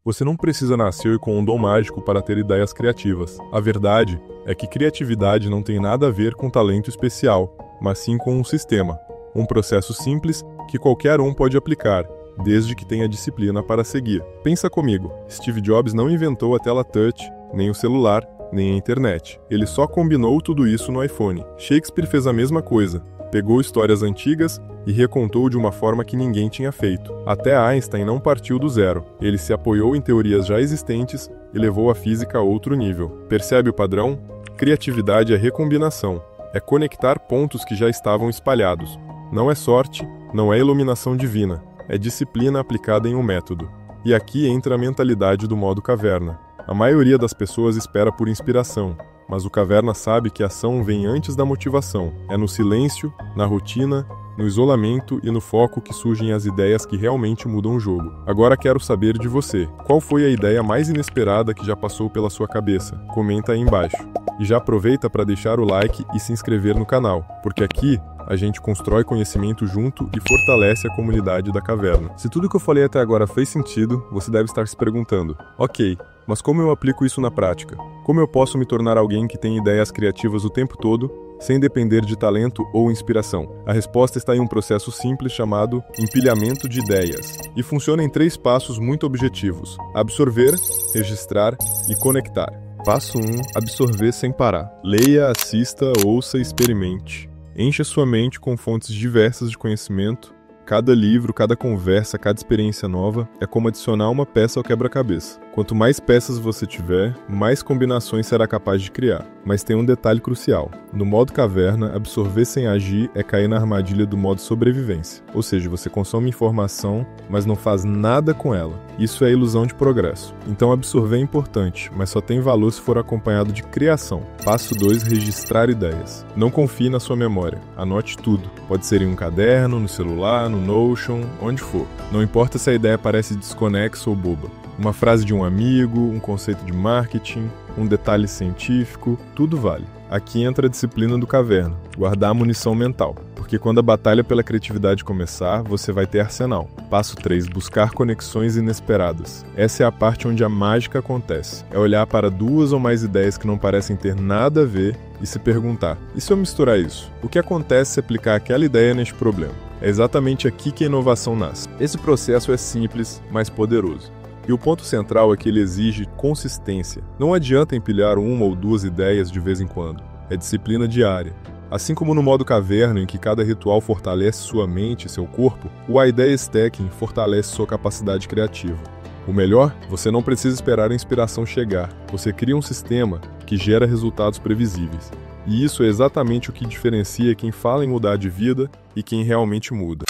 Você não precisa nascer com um dom mágico para ter ideias criativas. A verdade é que criatividade não tem nada a ver com talento especial, mas sim com um sistema, um processo simples que qualquer um pode aplicar, desde que tenha disciplina para seguir. Pensa comigo, Steve Jobs não inventou a tela touch, nem o celular, nem a internet. Ele só combinou tudo isso no iPhone. Shakespeare fez a mesma coisa. Pegou histórias antigas e recontou de uma forma que ninguém tinha feito. Até Einstein não partiu do zero. Ele se apoiou em teorias já existentes e levou a física a outro nível. Percebe o padrão? Criatividade é recombinação. É conectar pontos que já estavam espalhados. Não é sorte, não é iluminação divina. É disciplina aplicada em um método. E aqui entra a mentalidade do modo caverna. A maioria das pessoas espera por inspiração, mas o caverna sabe que a ação vem antes da motivação. É no silêncio, na rotina, no isolamento e no foco que surgem as ideias que realmente mudam o jogo. Agora quero saber de você. Qual foi a ideia mais inesperada que já passou pela sua cabeça? Comenta aí embaixo. E já aproveita para deixar o like e se inscrever no canal, porque aqui a gente constrói conhecimento junto e fortalece a comunidade da caverna. Se tudo que eu falei até agora fez sentido, você deve estar se perguntando: ok, mas como eu aplico isso na prática? Como eu posso me tornar alguém que tem ideias criativas o tempo todo, sem depender de talento ou inspiração? A resposta está em um processo simples chamado empilhamento de ideias, e funciona em 3 passos muito objetivos: absorver, registrar e conectar. Passo 1. Absorver sem parar. Leia, assista, ouça e experimente. Encha sua mente com fontes diversas de conhecimento. Cada livro, cada conversa, cada experiência nova é como adicionar uma peça ao quebra-cabeça. Quanto mais peças você tiver, mais combinações será capaz de criar. Mas tem um detalhe crucial. No modo caverna, absorver sem agir é cair na armadilha do modo sobrevivência. Ou seja, você consome informação, mas não faz nada com ela. Isso é ilusão de progresso. Então absorver é importante, mas só tem valor se for acompanhado de criação. Passo 2. Registrar ideias. Não confie na sua memória. Anote tudo. Pode ser em um caderno, no celular, no Notion, onde for. Não importa se a ideia parece desconexa ou boba. Uma frase de um amigo, um conceito de marketing, um detalhe científico, tudo vale. Aqui entra a disciplina do caverna, guardar a munição mental. Porque quando a batalha pela criatividade começar, você vai ter arsenal. Passo 3. Buscar conexões inesperadas. Essa é a parte onde a mágica acontece. É olhar para 2 ou mais ideias que não parecem ter nada a ver e se perguntar: e se eu misturar isso? O que acontece se aplicar aquela ideia neste problema? É exatamente aqui que a inovação nasce. Esse processo é simples, mas poderoso. E o ponto central é que ele exige consistência. Não adianta empilhar 1 ou 2 ideias de vez em quando. É disciplina diária. Assim como no modo caverna, em que cada ritual fortalece sua mente e seu corpo, o Idea Stacking fortalece sua capacidade criativa. O melhor, você não precisa esperar a inspiração chegar. Você cria um sistema que gera resultados previsíveis. E isso é exatamente o que diferencia quem fala em mudar de vida e quem realmente muda.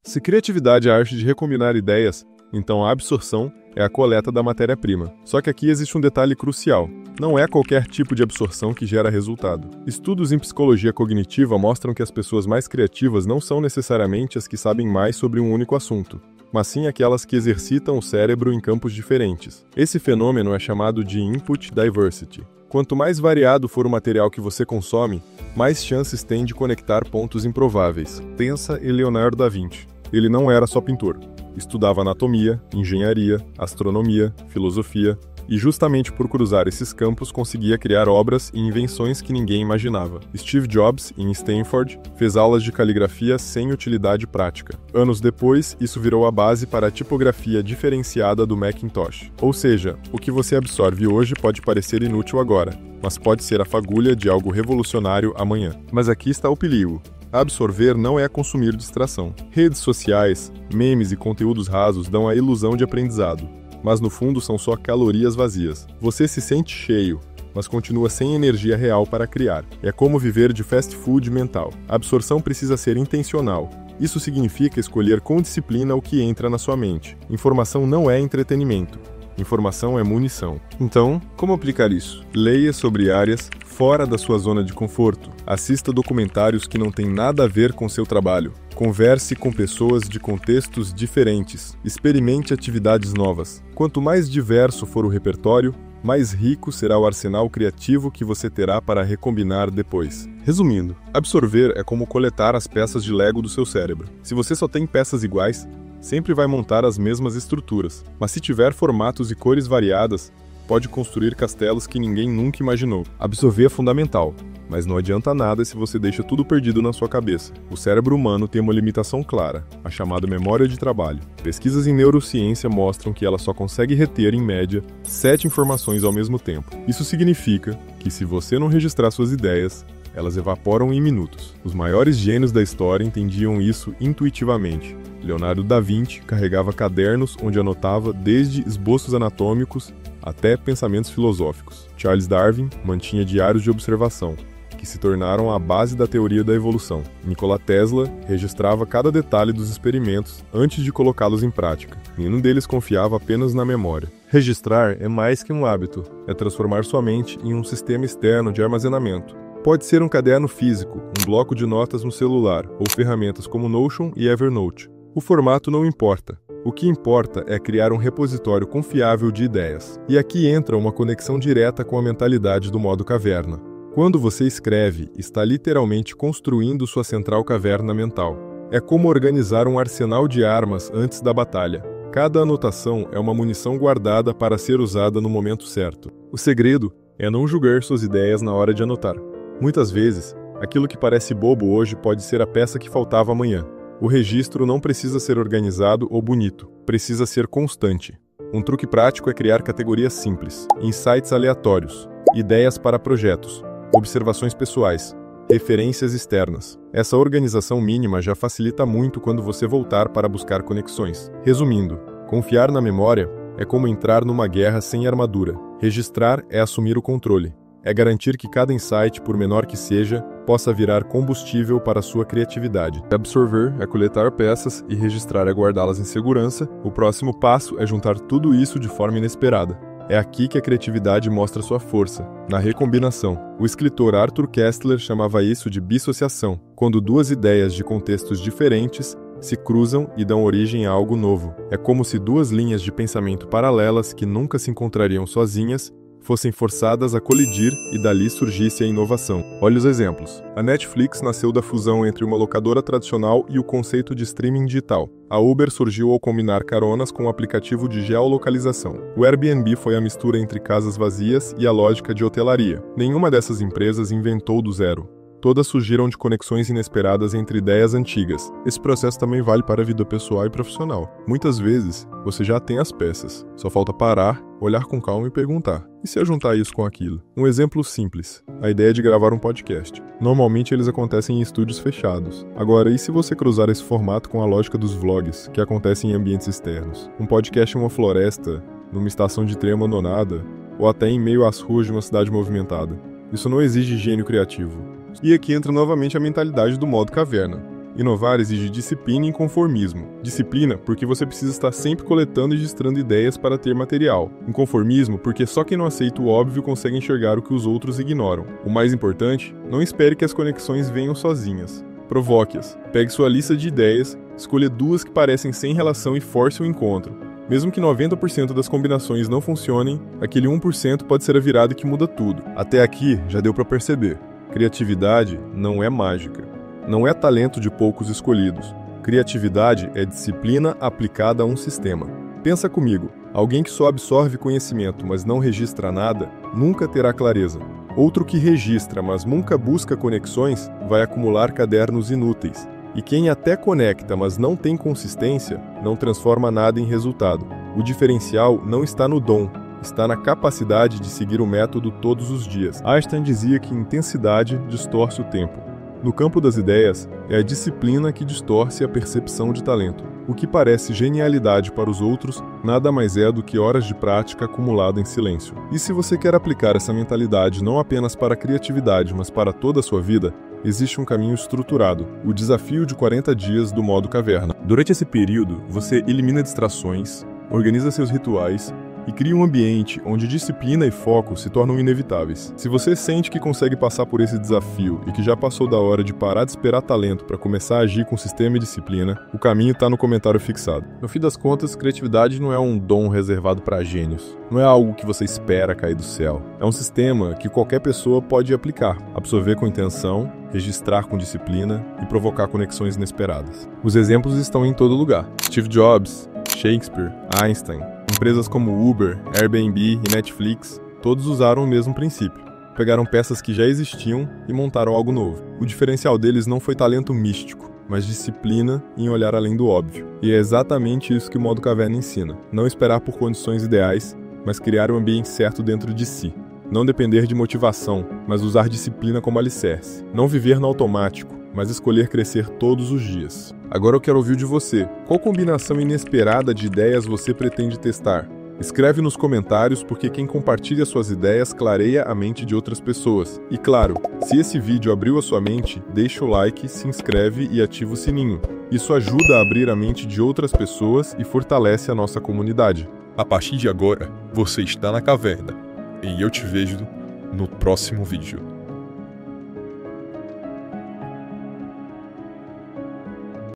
Se criatividade é a arte de recombinar ideias, então a absorção é a coleta da matéria-prima. Só que aqui existe um detalhe crucial. Não é qualquer tipo de absorção que gera resultado. Estudos em psicologia cognitiva mostram que as pessoas mais criativas não são necessariamente as que sabem mais sobre um único assunto, mas sim aquelas que exercitam o cérebro em campos diferentes. Esse fenômeno é chamado de input diversity. Quanto mais variado for o material que você consome, mais chances tem de conectar pontos improváveis. Pensa em Leonardo da Vinci. Ele não era só pintor. Estudava anatomia, engenharia, astronomia, filosofia, e justamente por cruzar esses campos conseguia criar obras e invenções que ninguém imaginava. Steve Jobs, em Stanford, fez aulas de caligrafia sem utilidade prática. Anos depois, isso virou a base para a tipografia diferenciada do Macintosh. Ou seja, o que você absorve hoje pode parecer inútil agora, mas pode ser a fagulha de algo revolucionário amanhã. Mas aqui está o perigo. Absorver não é consumir distração. Redes sociais, memes e conteúdos rasos dão a ilusão de aprendizado, mas no fundo são só calorias vazias. Você se sente cheio, mas continua sem energia real para criar. É como viver de fast food mental. A absorção precisa ser intencional. Isso significa escolher com disciplina o que entra na sua mente. Informação não é entretenimento. Informação é munição. Então, como aplicar isso? Leia sobre áreas fora da sua zona de conforto. Assista documentários que não têm nada a ver com seu trabalho. Converse com pessoas de contextos diferentes. Experimente atividades novas. Quanto mais diverso for o repertório, mais rico será o arsenal criativo que você terá para recombinar depois. Resumindo, absorver é como coletar as peças de Lego do seu cérebro. Se você só tem peças iguais, sempre vai montar as mesmas estruturas, mas se tiver formatos e cores variadas, pode construir castelos que ninguém nunca imaginou. Absorver é fundamental, mas não adianta nada se você deixa tudo perdido na sua cabeça. O cérebro humano tem uma limitação clara, a chamada memória de trabalho. Pesquisas em neurociência mostram que ela só consegue reter, em média, 7 informações ao mesmo tempo. Isso significa que se você não registrar suas ideias, elas evaporam em minutos. Os maiores gênios da história entendiam isso intuitivamente. Leonardo da Vinci carregava cadernos onde anotava desde esboços anatômicos até pensamentos filosóficos. Charles Darwin mantinha diários de observação, que se tornaram a base da teoria da evolução. Nikola Tesla registrava cada detalhe dos experimentos antes de colocá-los em prática. Nenhum deles confiava apenas na memória. Registrar é mais que um hábito, é transformar sua mente em um sistema externo de armazenamento. Pode ser um caderno físico, um bloco de notas no celular, ou ferramentas como Notion e Evernote. O formato não importa. O que importa é criar um repositório confiável de ideias. E aqui entra uma conexão direta com a mentalidade do modo caverna. Quando você escreve, está literalmente construindo sua central caverna mental. É como organizar um arsenal de armas antes da batalha. Cada anotação é uma munição guardada para ser usada no momento certo. O segredo é não julgar suas ideias na hora de anotar. Muitas vezes, aquilo que parece bobo hoje pode ser a peça que faltava amanhã. O registro não precisa ser organizado ou bonito, precisa ser constante. Um truque prático é criar categorias simples, insights aleatórios, ideias para projetos, observações pessoais, referências externas. Essa organização mínima já facilita muito quando você voltar para buscar conexões. Resumindo, confiar na memória é como entrar numa guerra sem armadura. Registrar é assumir o controle. É garantir que cada insight, por menor que seja, possa virar combustível para a sua criatividade. Absorver é coletar peças e registrar é guardá-las em segurança. O próximo passo é juntar tudo isso de forma inesperada. É aqui que a criatividade mostra sua força, na recombinação. O escritor Arthur Koestler chamava isso de dissociação, quando duas ideias de contextos diferentes se cruzam e dão origem a algo novo. É como se duas linhas de pensamento paralelas que nunca se encontrariam sozinhas fossem forçadas a colidir e dali surgisse a inovação. Olha os exemplos. A Netflix nasceu da fusão entre uma locadora tradicional e o conceito de streaming digital. A Uber surgiu ao combinar caronas com um aplicativo de geolocalização. O Airbnb foi a mistura entre casas vazias e a lógica de hotelaria. Nenhuma dessas empresas inventou do zero. Todas surgiram de conexões inesperadas entre ideias antigas. Esse processo também vale para a vida pessoal e profissional. Muitas vezes, você já tem as peças. Só falta parar, olhar com calma e perguntar: e se eu juntar isso com aquilo? Um exemplo simples: a ideia de gravar um podcast. Normalmente eles acontecem em estúdios fechados. Agora, e se você cruzar esse formato com a lógica dos vlogs, que acontecem em ambientes externos? Um podcast em uma floresta, numa estação de trem abandonada, ou até em meio às ruas de uma cidade movimentada. Isso não exige gênio criativo. E aqui entra novamente a mentalidade do modo caverna. Inovar exige disciplina e inconformismo. Disciplina, porque você precisa estar sempre coletando e registrando ideias para ter material. Inconformismo, porque só quem não aceita o óbvio consegue enxergar o que os outros ignoram. O mais importante, não espere que as conexões venham sozinhas. Provoque-as. Pegue sua lista de ideias, escolha duas que parecem sem relação e force o encontro. Mesmo que 90% das combinações não funcionem, aquele 1% pode ser a virada que muda tudo. Até aqui, já deu para perceber. Criatividade não é mágica. Não é talento de poucos escolhidos. Criatividade é disciplina aplicada a um sistema. Pensa comigo, alguém que só absorve conhecimento, mas não registra nada, nunca terá clareza. Outro que registra, mas nunca busca conexões, vai acumular cadernos inúteis. E quem até conecta, mas não tem consistência, não transforma nada em resultado. O diferencial não está no dom, está na capacidade de seguir o método todos os dias. Einstein dizia que intensidade distorce o tempo. No campo das ideias, é a disciplina que distorce a percepção de talento. O que parece genialidade para os outros, nada mais é do que horas de prática acumulada em silêncio. E se você quer aplicar essa mentalidade não apenas para a criatividade, mas para toda a sua vida, existe um caminho estruturado, o desafio de 40 dias do modo caverna. Durante esse período, você elimina distrações, organiza seus rituais e crie um ambiente onde disciplina e foco se tornam inevitáveis. Se você sente que consegue passar por esse desafio e que já passou da hora de parar de esperar talento para começar a agir com sistema e disciplina, o caminho está no comentário fixado. No fim das contas, criatividade não é um dom reservado para gênios. Não é algo que você espera cair do céu. É um sistema que qualquer pessoa pode aplicar, absorver com intenção, registrar com disciplina e provocar conexões inesperadas. Os exemplos estão em todo lugar. Steve Jobs, Shakespeare, Einstein, empresas como Uber, Airbnb e Netflix, todos usaram o mesmo princípio. Pegaram peças que já existiam e montaram algo novo. O diferencial deles não foi talento místico, mas disciplina em olhar além do óbvio. E é exatamente isso que o modo caverna ensina. Não esperar por condições ideais, mas criar o ambiente certo dentro de si. Não depender de motivação, mas usar disciplina como alicerce. Não viver no automático, mas escolher crescer todos os dias. Agora eu quero ouvir de você. Qual combinação inesperada de ideias você pretende testar? Escreve nos comentários, porque quem compartilha suas ideias clareia a mente de outras pessoas. E claro, se esse vídeo abriu a sua mente, deixa o like, se inscreve e ativa o sininho. Isso ajuda a abrir a mente de outras pessoas e fortalece a nossa comunidade. A partir de agora, você está na caverna. E eu te vejo no próximo vídeo.